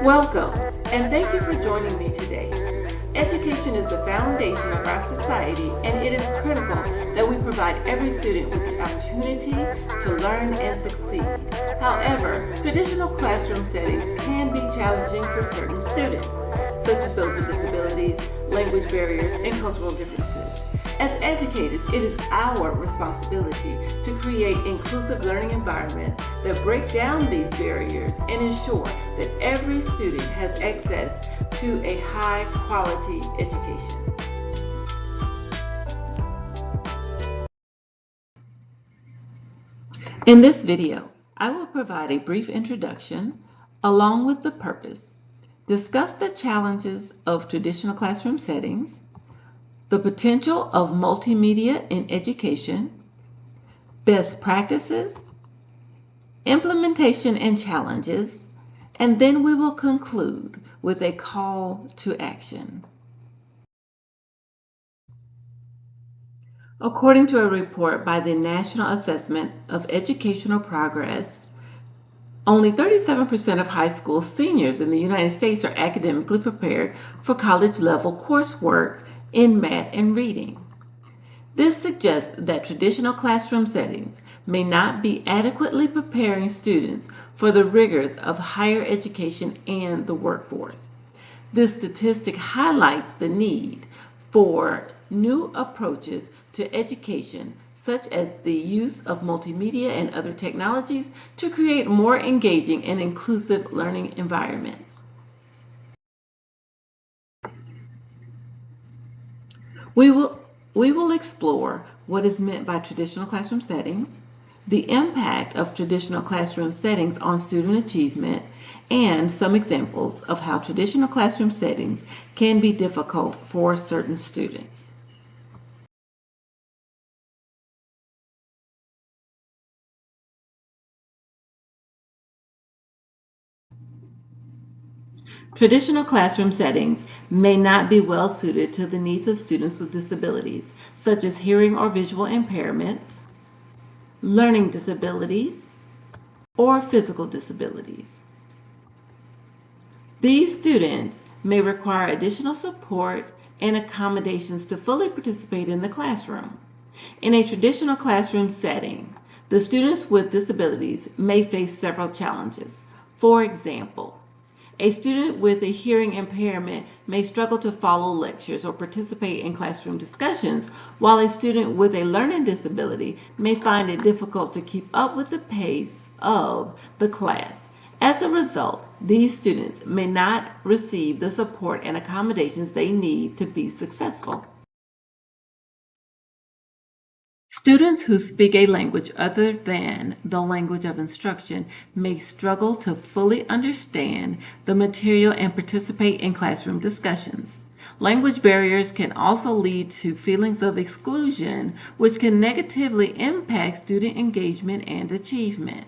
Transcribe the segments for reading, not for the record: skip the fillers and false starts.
Welcome, and thank you for joining me today. Education is the foundation of our society, and it is critical that we provide every student with the opportunity to learn and succeed. However, traditional classroom settings can be challenging for certain students, such as those with disabilities, language barriers, and cultural differences. As educators, it is our responsibility to create inclusive learning environments that break down these barriers and ensure that every student has access to a high-quality education. In this video, I will provide a brief introduction along with the purpose, discuss the challenges of traditional classroom settings, the potential of multimedia in education, best practices, implementation and challenges, and then we will conclude with a call to action. According to a report by the National Assessment of Educational Progress, only 37% of high school seniors in the United States are academically prepared for college-level coursework in math and reading. This suggests that traditional classroom settings may not be adequately preparing students for the rigors of higher education and the workforce. This statistic highlights the need for new approaches to education, such as the use of multimedia and other technologies to create more engaging and inclusive learning environments. We will explore what is meant by traditional classroom settings, the impact of traditional classroom settings on student achievement, and some examples of how traditional classroom settings can be difficult for certain students. Traditional classroom settings may not be well suited to the needs of students with disabilities, such as hearing or visual impairments, learning disabilities, or physical disabilities. These students may require additional support and accommodations to fully participate in the classroom. In a traditional classroom setting, the students with disabilities may face several challenges. For example, a student with a hearing impairment may struggle to follow lectures or participate in classroom discussions, while a student with a learning disability may find it difficult to keep up with the pace of the class. As a result, these students may not receive the support and accommodations they need to be successful. Students who speak a language other than the language of instruction may struggle to fully understand the material and participate in classroom discussions. Language barriers can also lead to feelings of exclusion, which can negatively impact student engagement and achievement.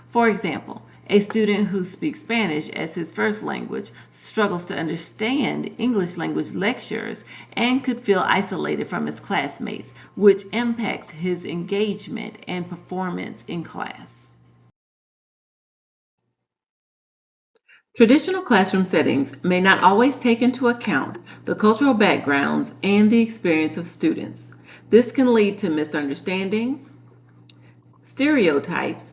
For example, a student who speaks Spanish as his first language struggles to understand English language lectures and could feel isolated from his classmates, which impacts his engagement and performance in class. Traditional classroom settings may not always take into account the cultural backgrounds and the experience of students. This can lead to misunderstandings, stereotypes,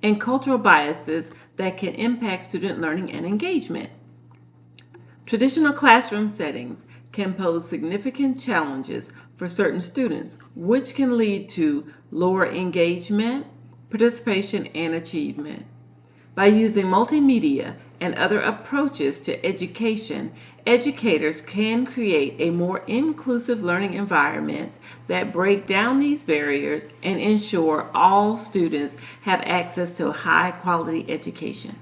and cultural biases that can impact student learning and engagement. Traditional classroom settings can pose significant challenges for certain students, which can lead to lower engagement, participation, and achievement. By using multimedia and other approaches to education, educators can create a more inclusive learning environment that break down these barriers and ensure all students have access to a high-quality education.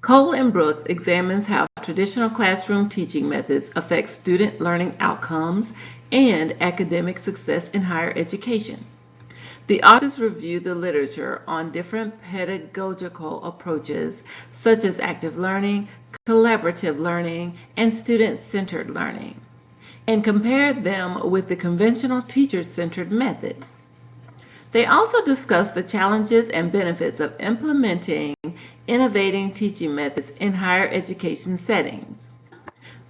Cole and Brooks examines how traditional classroom teaching methods affect student learning outcomes and academic success in higher education. The authors review the literature on different pedagogical approaches such as active learning, collaborative learning, and student-centered learning. and compared them with the conventional teacher-centered method. They also discussed the challenges and benefits of implementing innovating teaching methods in higher education settings.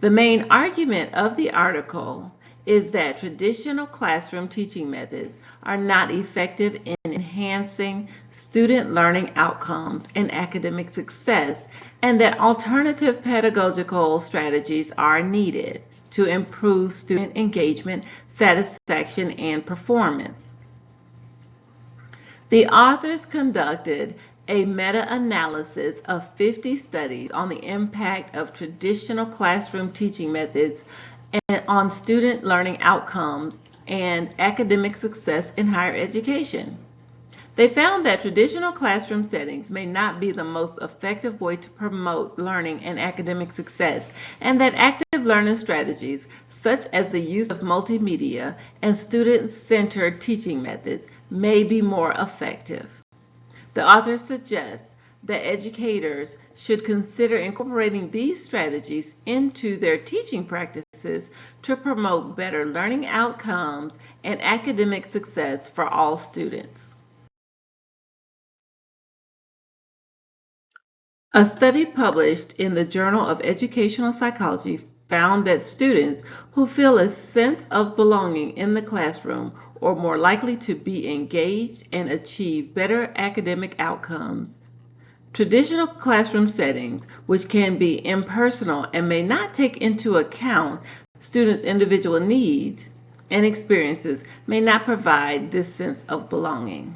The main argument of the article is that traditional classroom teaching methods are not effective in enhancing student learning outcomes and academic success, and that alternative pedagogical strategies are needed to improve student engagement, satisfaction, and performance. The authors conducted a meta-analysis of 50 studies on the impact of traditional classroom teaching methods and on student learning outcomes and academic success in higher education. They found that traditional classroom settings may not be the most effective way to promote learning and academic success, and that active learning strategies, such as the use of multimedia and student-centered teaching methods, may be more effective. The authors suggest that educators should consider incorporating these strategies into their teaching practices to promote better learning outcomes and academic success for all students. A study published in the Journal of Educational Psychology found that students who feel a sense of belonging in the classroom are more likely to be engaged and achieve better academic outcomes. Traditional classroom settings, which can be impersonal and may not take into account students' individual needs and experiences, may not provide this sense of belonging.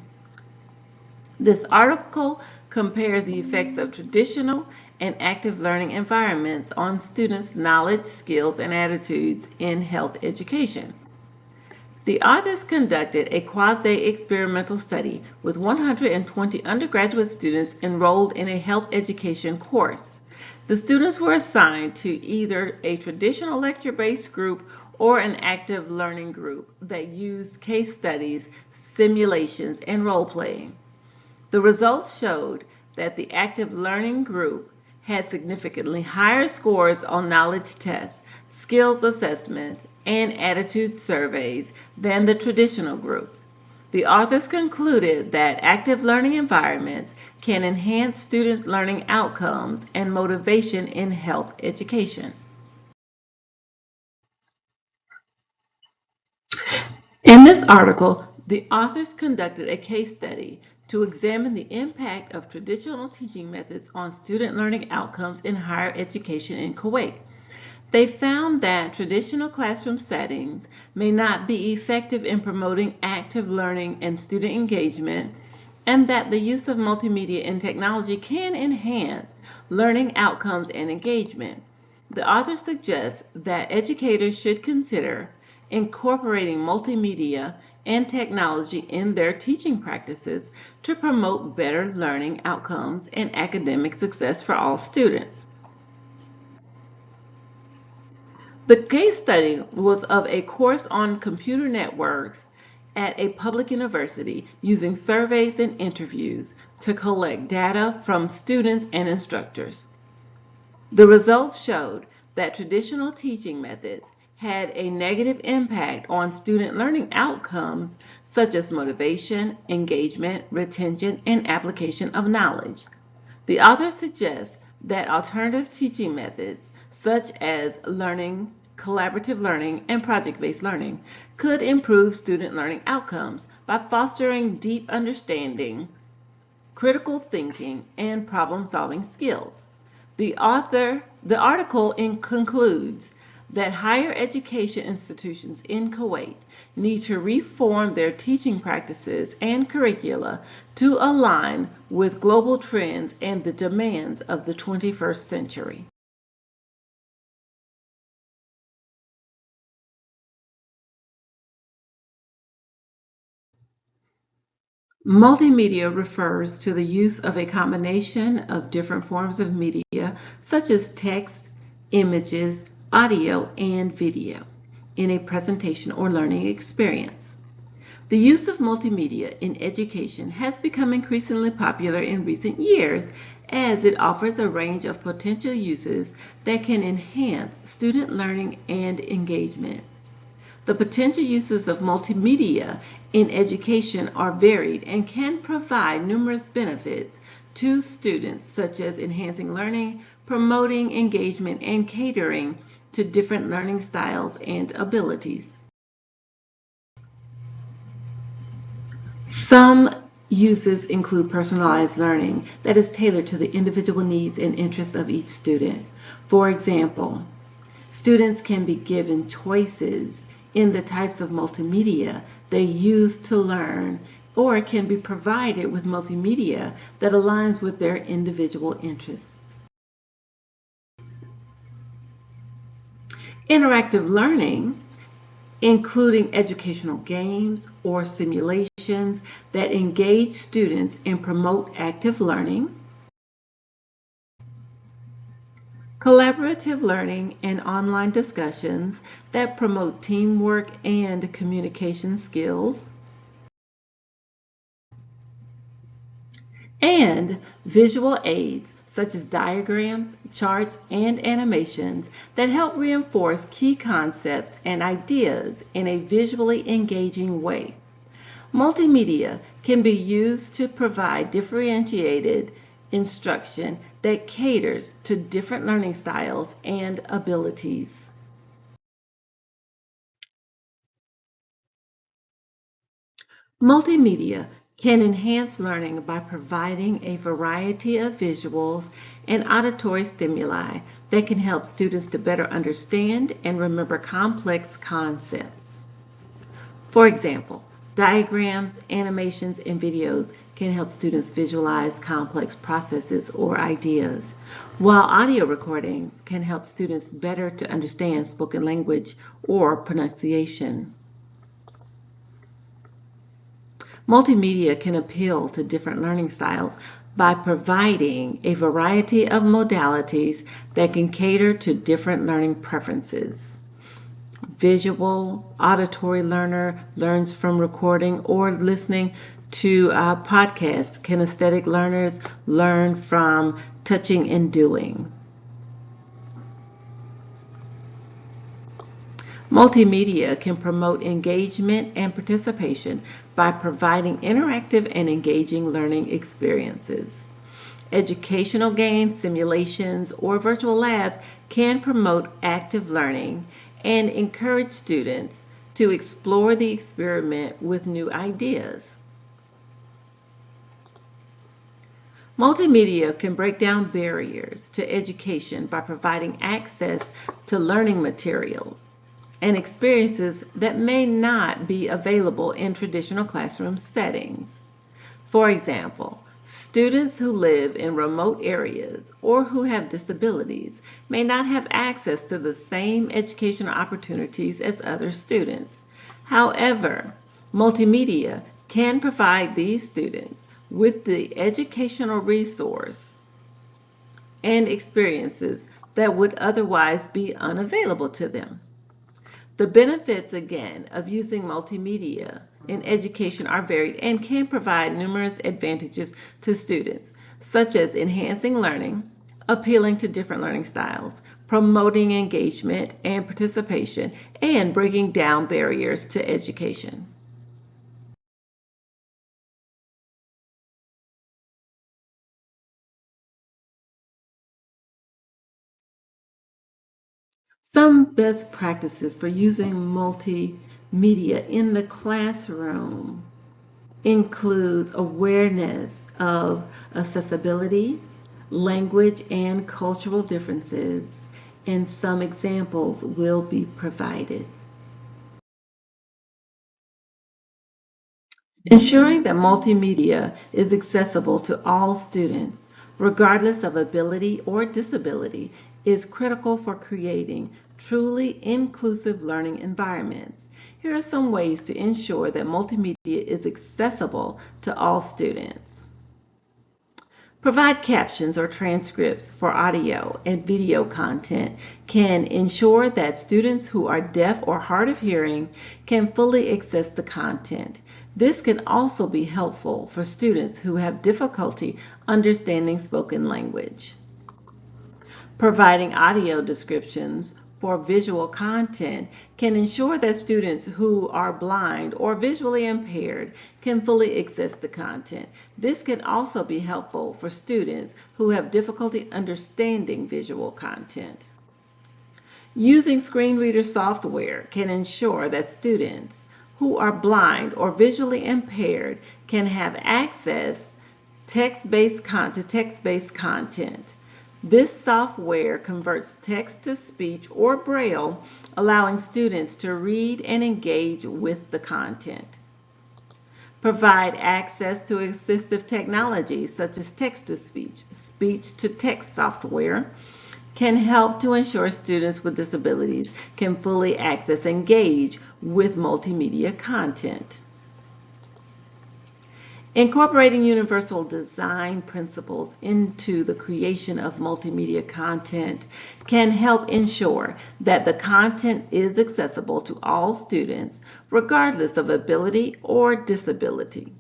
This article compares the effects of traditional and active learning environments on students' knowledge, skills, and attitudes in health education. The authors conducted a quasi-experimental study with 120 undergraduate students enrolled in a health education course. The students were assigned to either a traditional lecture-based group or an active learning group that used case studies, simulations, and role-playing. The results showed that the active learning group had significantly higher scores on knowledge tests, skills assessments, and attitude surveys than the traditional group. The authors concluded that active learning environments can enhance students' learning outcomes and motivation in health education. In this article, the authors conducted a case study to examine the impact of traditional teaching methods on student learning outcomes in higher education in Kuwait. They found that traditional classroom settings may not be effective in promoting active learning and student engagement, and that the use of multimedia and technology can enhance learning outcomes and engagement. The author suggests that educators should consider incorporating multimedia and technology in their teaching practices to promote better learning outcomes and academic success for all students. The case study was of a course on computer networks at a public university using surveys and interviews to collect data from students and instructors. The results showed that traditional teaching methods had a negative impact on student learning outcomes such as motivation, engagement, retention, and application of knowledge. The author suggests that alternative teaching methods such as collaborative learning, and project-based learning could improve student learning outcomes by fostering deep understanding, critical thinking, and problem-solving skills. The article concludes that higher education institutions in Kuwait need to reform their teaching practices and curricula to align with global trends and the demands of the 21st century. Multimedia refers to the use of a combination of different forms of media, such as text, images, audio, and video, in a presentation or learning experience. The use of multimedia in education has become increasingly popular in recent years as it offers a range of potential uses that can enhance student learning and engagement. The potential uses of multimedia in education are varied and can provide numerous benefits to students, such as enhancing learning, promoting engagement, and catering to different learning styles and abilities. Some uses include personalized learning that is tailored to the individual needs and interests of each student. For example, students can be given choices in the types of multimedia they use to learn, or can be provided with multimedia that aligns with their individual interests. Interactive learning, including educational games or simulations that engage students and promote active learning. Collaborative learning and online discussions that promote teamwork and communication skills. And visual aids such as diagrams, charts, and animations that help reinforce key concepts and ideas in a visually engaging way. Multimedia can be used to provide differentiated instruction that caters to different learning styles and abilities. Multimedia can enhance learning by providing a variety of visuals and auditory stimuli that can help students to better understand and remember complex concepts. For example, diagrams, animations, and videos can help students visualize complex processes or ideas, while audio recordings can help students better to understand spoken language or pronunciation. Multimedia can appeal to different learning styles by providing a variety of modalities that can cater to different learning preferences. Visual, auditory learner learns from recording or listening to podcasts. Kinesthetic learners learn from touching and doing. Multimedia can promote engagement and participation by providing interactive and engaging learning experiences. Educational games, simulations, or virtual labs can promote active learning and encourage students to explore the experiment with new ideas. Multimedia can break down barriers to education by providing access to learning materials and experiences that may not be available in traditional classroom settings. For example, students who live in remote areas or who have disabilities may not have access to the same educational opportunities as other students. However, multimedia can provide these students with the educational resource and experiences that would otherwise be unavailable to them. The benefits, again, of using multimedia in education are varied and can provide numerous advantages to students, such as enhancing learning, appealing to different learning styles, promoting engagement and participation, and breaking down barriers to education. Some best practices for using multimedia in the classroom includes awareness of accessibility, language, and cultural differences, and some examples will be provided. Ensuring that multimedia is accessible to all students, regardless of ability or disability, is critical for creating truly inclusive learning environments. Here are some ways to ensure that multimedia is accessible to all students. Provide captions or transcripts for audio and video content can ensure that students who are deaf or hard of hearing can fully access the content. This can also be helpful for students who have difficulty understanding spoken language. Providing audio descriptions for visual content can ensure that students who are blind or visually impaired can fully access the content. This can also be helpful for students who have difficulty understanding visual content. Using screen reader software can ensure that students who are blind or visually impaired can have access to text-based content. This software converts text to speech or braille, allowing students to read and engage with the content. Provide access to assistive technologies such as text-to-speech, speech-to-text software can help to ensure students with disabilities can fully access and engage with multimedia content. Incorporating universal design principles into the creation of multimedia content can help ensure that the content is accessible to all students, regardless of ability or disability.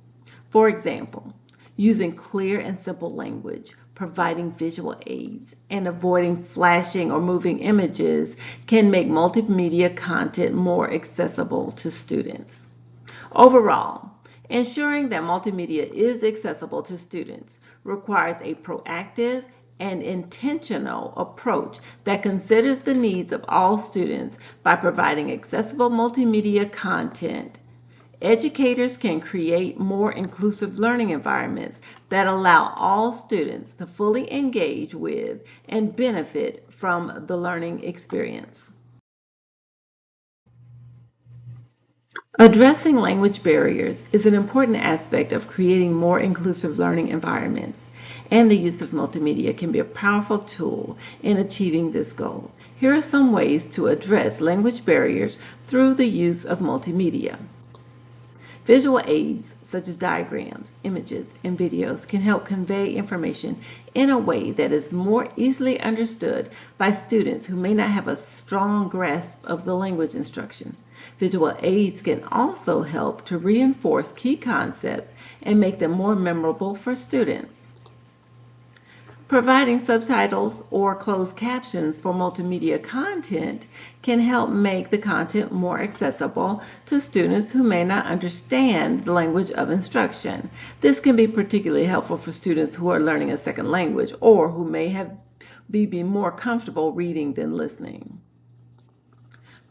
For example, using clear and simple language, providing visual aids, and avoiding flashing or moving images can make multimedia content more accessible to students. Overall, ensuring that multimedia is accessible to students requires a proactive and intentional approach that considers the needs of all students by providing accessible multimedia content. Educators can create more inclusive learning environments that allow all students to fully engage with and benefit from the learning experience. Addressing language barriers is an important aspect of creating more inclusive learning environments, and the use of multimedia can be a powerful tool in achieving this goal. Here are some ways to address language barriers through the use of multimedia. Visual aids such as diagrams, images, and videos can help convey information in a way that is more easily understood by students who may not have a strong grasp of the language instruction. Visual aids can also help to reinforce key concepts and make them more memorable for students. Providing subtitles or closed captions for multimedia content can help make the content more accessible to students who may not understand the language of instruction. This can be particularly helpful for students who are learning a second language or who may be more comfortable reading than listening.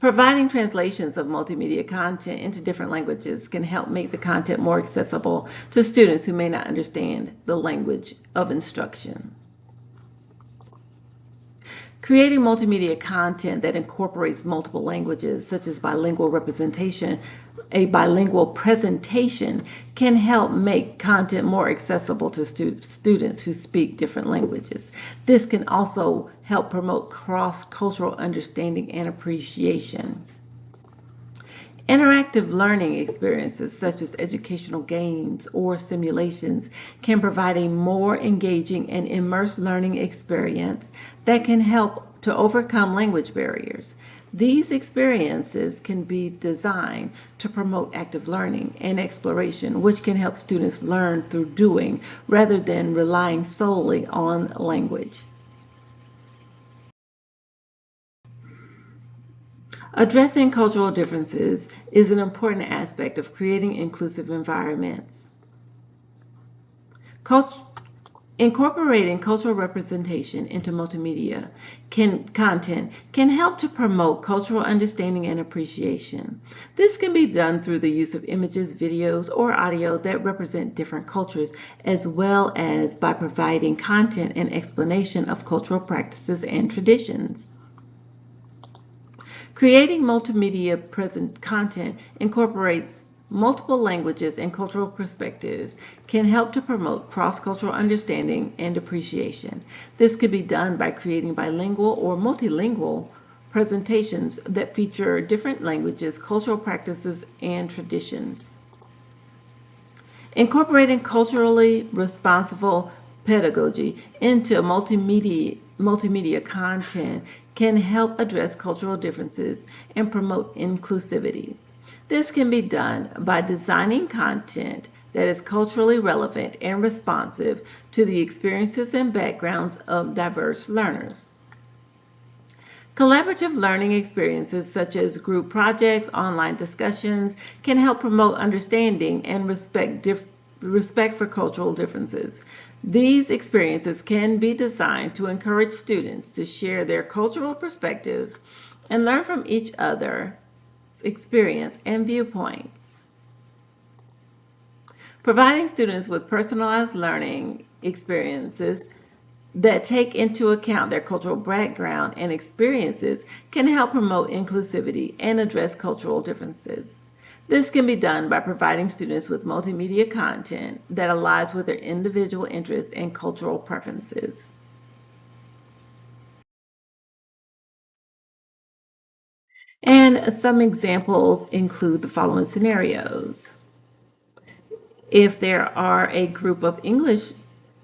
Providing translations of multimedia content into different languages can help make the content more accessible to students who may not understand the language of instruction. Creating multimedia content that incorporates multiple languages, such as a bilingual presentation, can help make content more accessible to students who speak different languages. This can also help promote cross-cultural understanding and appreciation. Interactive learning experiences such as educational games or simulations can provide a more engaging and immersed learning experience that can help to overcome language barriers. These experiences can be designed to promote active learning and exploration, which can help students learn through doing rather than relying solely on language. Addressing cultural differences is an important aspect of creating inclusive environments. Incorporating cultural representation into multimedia content can help to promote cultural understanding and appreciation. This can be done through the use of images, videos, or audio that represent different cultures, as well as by providing content and explanation of cultural practices and traditions. Creating multimedia content incorporates multiple languages and cultural perspectives can help to promote cross-cultural understanding and appreciation. This can be done by creating bilingual or multilingual presentations that feature different languages, cultural practices, and traditions. Incorporating culturally responsible pedagogy into multimedia content can help address cultural differences and promote inclusivity. This can be done by designing content that is culturally relevant and responsive to the experiences and backgrounds of diverse learners. Collaborative learning experiences such as group projects, online discussions can help promote understanding and respect for cultural differences. These experiences can be designed to encourage students to share their cultural perspectives and learn from each other's experience and viewpoints. Providing students with personalized learning experiences that take into account their cultural background and experiences can help promote inclusivity and address cultural differences. This can be done by providing students with multimedia content that aligns with their individual interests and cultural preferences. And some examples include the following scenarios. If there are a group of English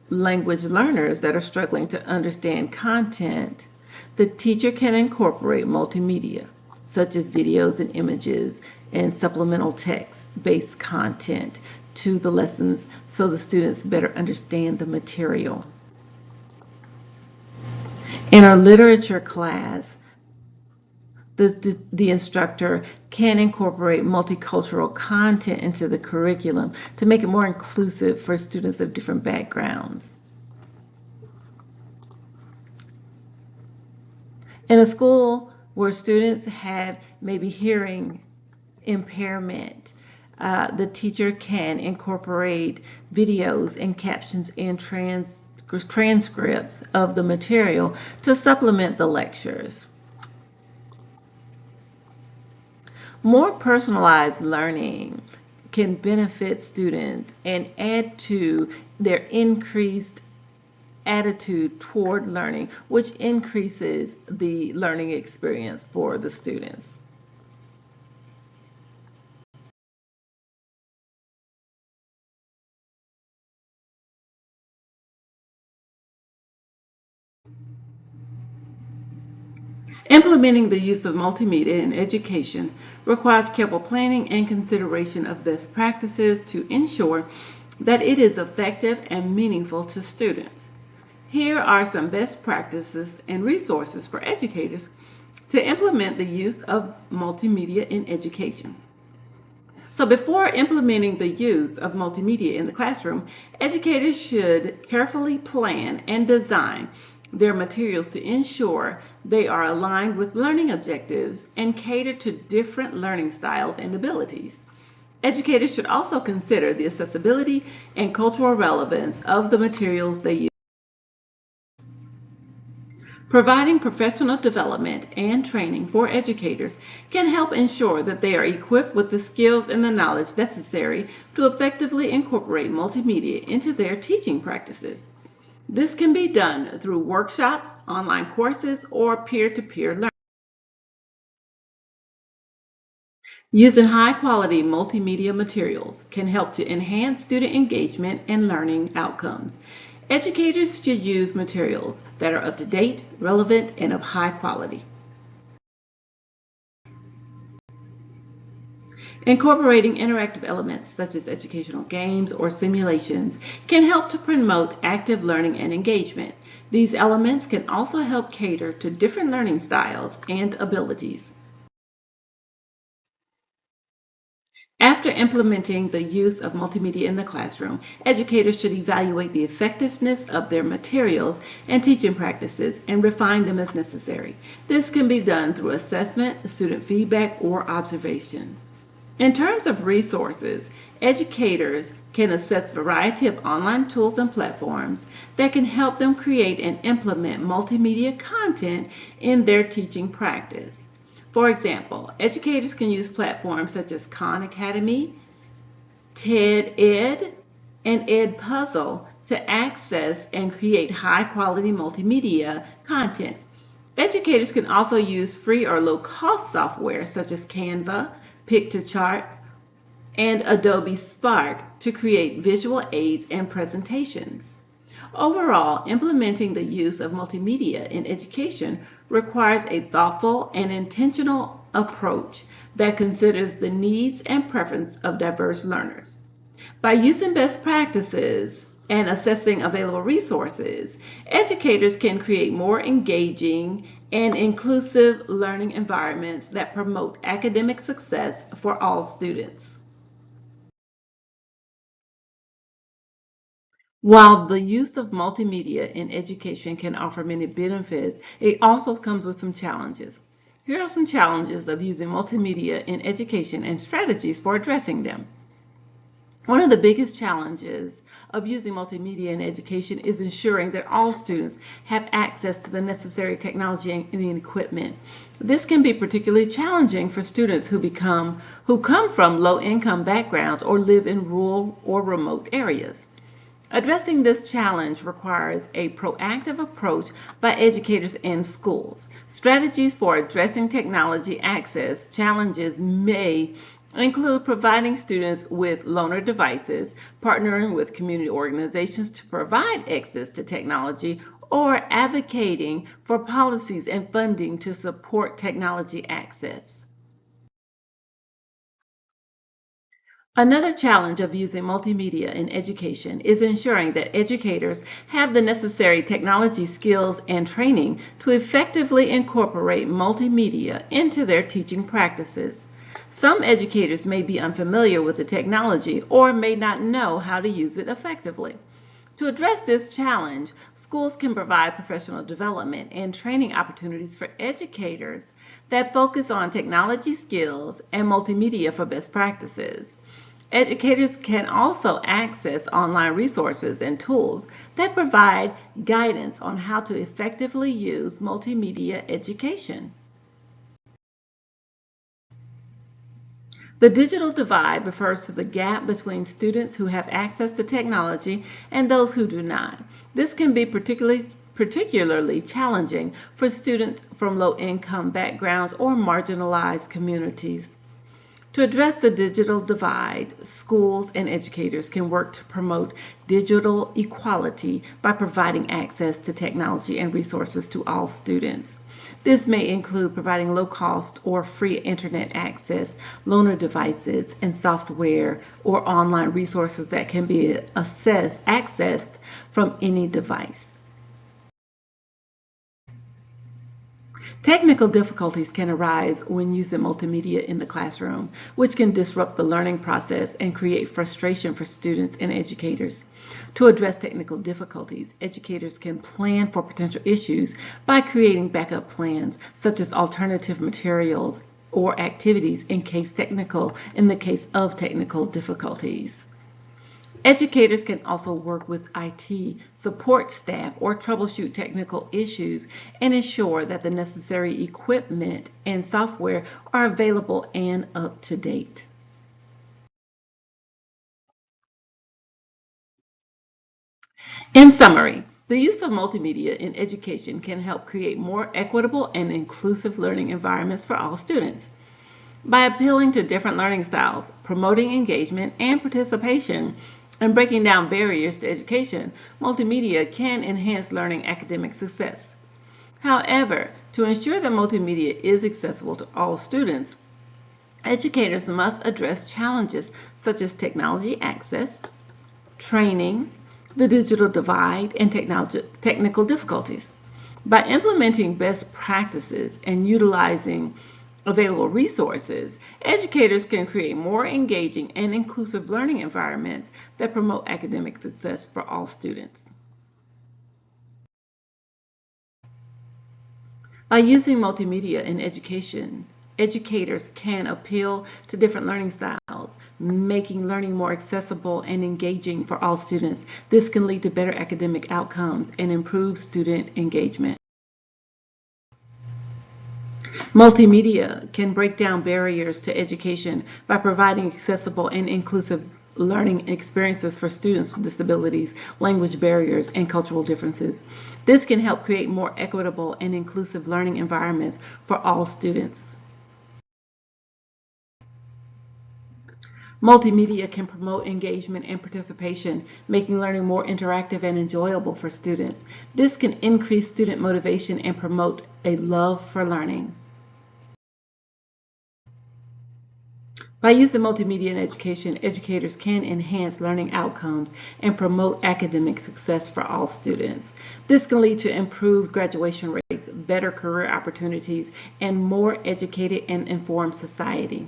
language learners that are struggling to understand content, the teacher can incorporate multimedia, such as videos and images and supplemental text-based content to the lessons so the students better understand the material. In our literature class, the instructor can incorporate multicultural content into the curriculum to make it more inclusive for students of different backgrounds. In a school where students have maybe hearing impairment, the teacher can incorporate videos and captions and transcripts of the material to supplement the lectures. More personalized learning can benefit students and add to their increased attitude toward learning, which increases the learning experience for the students. Implementing the use of multimedia in education requires careful planning and consideration of best practices to ensure that it is effective and meaningful to students. Here are some best practices and resources for educators to implement the use of multimedia in education. So before implementing the use of multimedia in the classroom, educators should carefully plan and design their materials to ensure they are aligned with learning objectives and cater to different learning styles and abilities. Educators should also consider the accessibility and cultural relevance of the materials they use. Providing professional development and training for educators can help ensure that they are equipped with the skills and the knowledge necessary to effectively incorporate multimedia into their teaching practices. This can be done through workshops, online courses, or peer-to-peer learning. Using high-quality multimedia materials can help to enhance student engagement and learning outcomes. Educators should use materials that are up-to-date, relevant, and of high quality. Incorporating interactive elements such as educational games or simulations can help to promote active learning and engagement. These elements can also help cater to different learning styles and abilities. After implementing the use of multimedia in the classroom, educators should evaluate the effectiveness of their materials and teaching practices and refine them as necessary. This can be done through assessment, student feedback, or observation. In terms of resources, educators can assess a variety of online tools and platforms that can help them create and implement multimedia content in their teaching practice. For example, educators can use platforms such as Khan Academy, TED Ed, and Edpuzzle to access and create high-quality multimedia content. Educators can also use free or low-cost software such as Canva, Pictochart, and Adobe Spark to create visual aids and presentations. Overall, implementing the use of multimedia in education requires a thoughtful and intentional approach that considers the needs and preference of diverse learners. By using best practices and assessing available resources, educators can create more engaging and inclusive learning environments that promote academic success for all students. While the use of multimedia in education can offer many benefits, it also comes with some challenges. Here are some challenges of using multimedia in education and strategies for addressing them. One of the biggest challenges of using multimedia in education is ensuring that all students have access to the necessary technology and equipment. This can be particularly challenging for students who come from low-income backgrounds or live in rural or remote areas. Addressing this challenge requires a proactive approach by educators and schools. Strategies for addressing technology access challenges may include providing students with loaner devices, partnering with community organizations to provide access to technology, or advocating for policies and funding to support technology access. Another challenge of using multimedia in education is ensuring that educators have the necessary technology skills and training to effectively incorporate multimedia into their teaching practices. Some educators may be unfamiliar with the technology or may not know how to use it effectively. To address this challenge, schools can provide professional development and training opportunities for educators that focus on technology skills and multimedia for best practices. Educators can also access online resources and tools that provide guidance on how to effectively use multimedia education. The digital divide refers to the gap between students who have access to technology and those who do not. This can be particularly challenging for students from low-income backgrounds or marginalized communities. To address the digital divide, schools and educators can work to promote digital equality by providing access to technology and resources to all students. This may include providing low-cost or free internet access, loaner devices, and software or online resources that can be accessed from any device. Technical difficulties can arise when using multimedia in the classroom, which can disrupt the learning process and create frustration for students and educators. To address technical difficulties, educators can plan for potential issues by creating backup plans, such as alternative materials or activities in the case of technical difficulties. Educators can also work with IT support staff or troubleshoot technical issues and ensure that the necessary equipment and software are available and up to date. In summary, the use of multimedia in education can help create more equitable and inclusive learning environments for all students. By appealing to different learning styles, promoting engagement and participation, and breaking down barriers to education, multimedia can enhance learning academic success. However, to ensure that multimedia is accessible to all students, educators must address challenges such as technology access, training, the digital divide, and technical difficulties. By implementing best practices and utilizing available resources, educators can create more engaging and inclusive learning environments that promote academic success for all students. By using multimedia in education, educators can appeal to different learning styles, making learning more accessible and engaging for all students. This can lead to better academic outcomes and improve student engagement. Multimedia can break down barriers to education by providing accessible and inclusive learning experiences for students with disabilities, language barriers, and cultural differences. This can help create more equitable and inclusive learning environments for all students. Multimedia can promote engagement and participation, making learning more interactive and enjoyable for students. This can increase student motivation and promote a love for learning. By using multimedia in education, educators can enhance learning outcomes and promote academic success for all students. This can lead to improved graduation rates, better career opportunities, and more educated and informed society.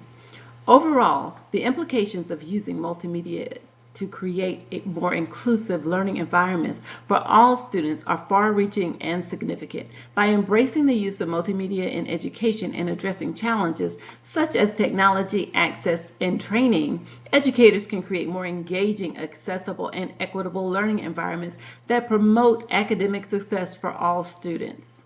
Overall, the implications of using multimedia to create more inclusive learning environments for all students are far-reaching and significant. By embracing the use of multimedia in education and addressing challenges such as technology access and training, educators can create more engaging, accessible, and equitable learning environments that promote academic success for all students.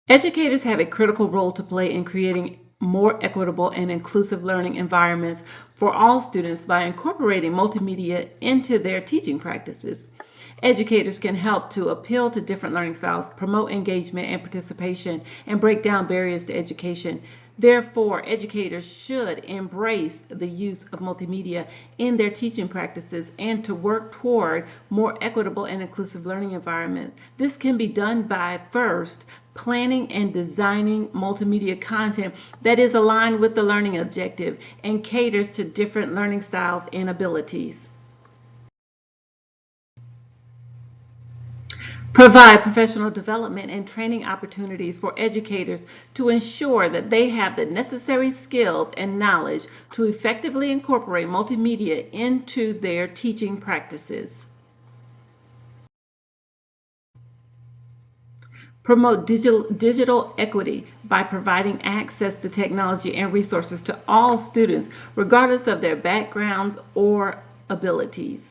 Educators have a critical role to play in creating more equitable and inclusive learning environments for all students by incorporating multimedia into their teaching practices. Educators can help to appeal to different learning styles, promote engagement and participation, and break down barriers to education. Therefore, educators should embrace the use of multimedia in their teaching practices and to work toward more equitable and inclusive learning environments. This can be done by, first, planning and designing multimedia content that is aligned with the learning objective and caters to different learning styles and abilities. Provide professional development and training opportunities for educators to ensure that they have the necessary skills and knowledge to effectively incorporate multimedia into their teaching practices. Promote digital equity by providing access to technology and resources to all students, regardless of their backgrounds or abilities.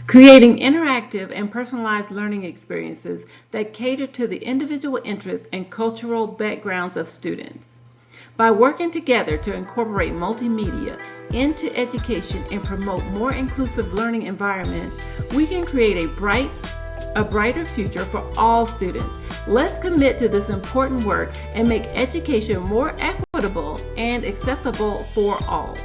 Creating interactive and personalized learning experiences that cater to the individual interests and cultural backgrounds of students. By working together to incorporate multimedia into education and promote more inclusive learning environments, we can create a brighter future for all students. Let's commit to this important work and make education more equitable and accessible for all.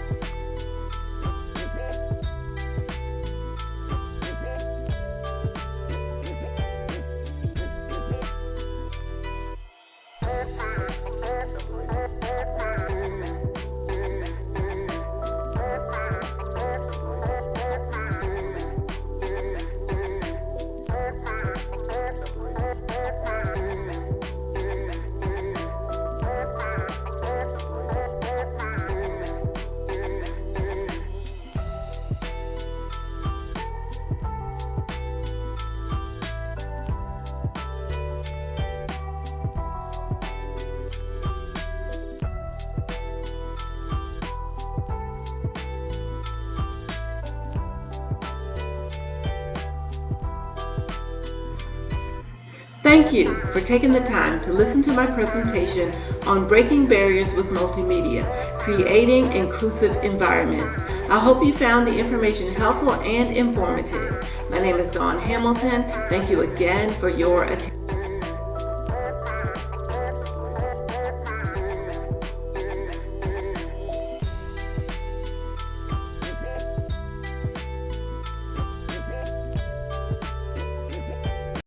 Thank you for taking the time to listen to my presentation on breaking barriers with multimedia, creating inclusive environments. I hope you found the information helpful and informative. My name is Dawn Hamilton. Thank you again for your attention.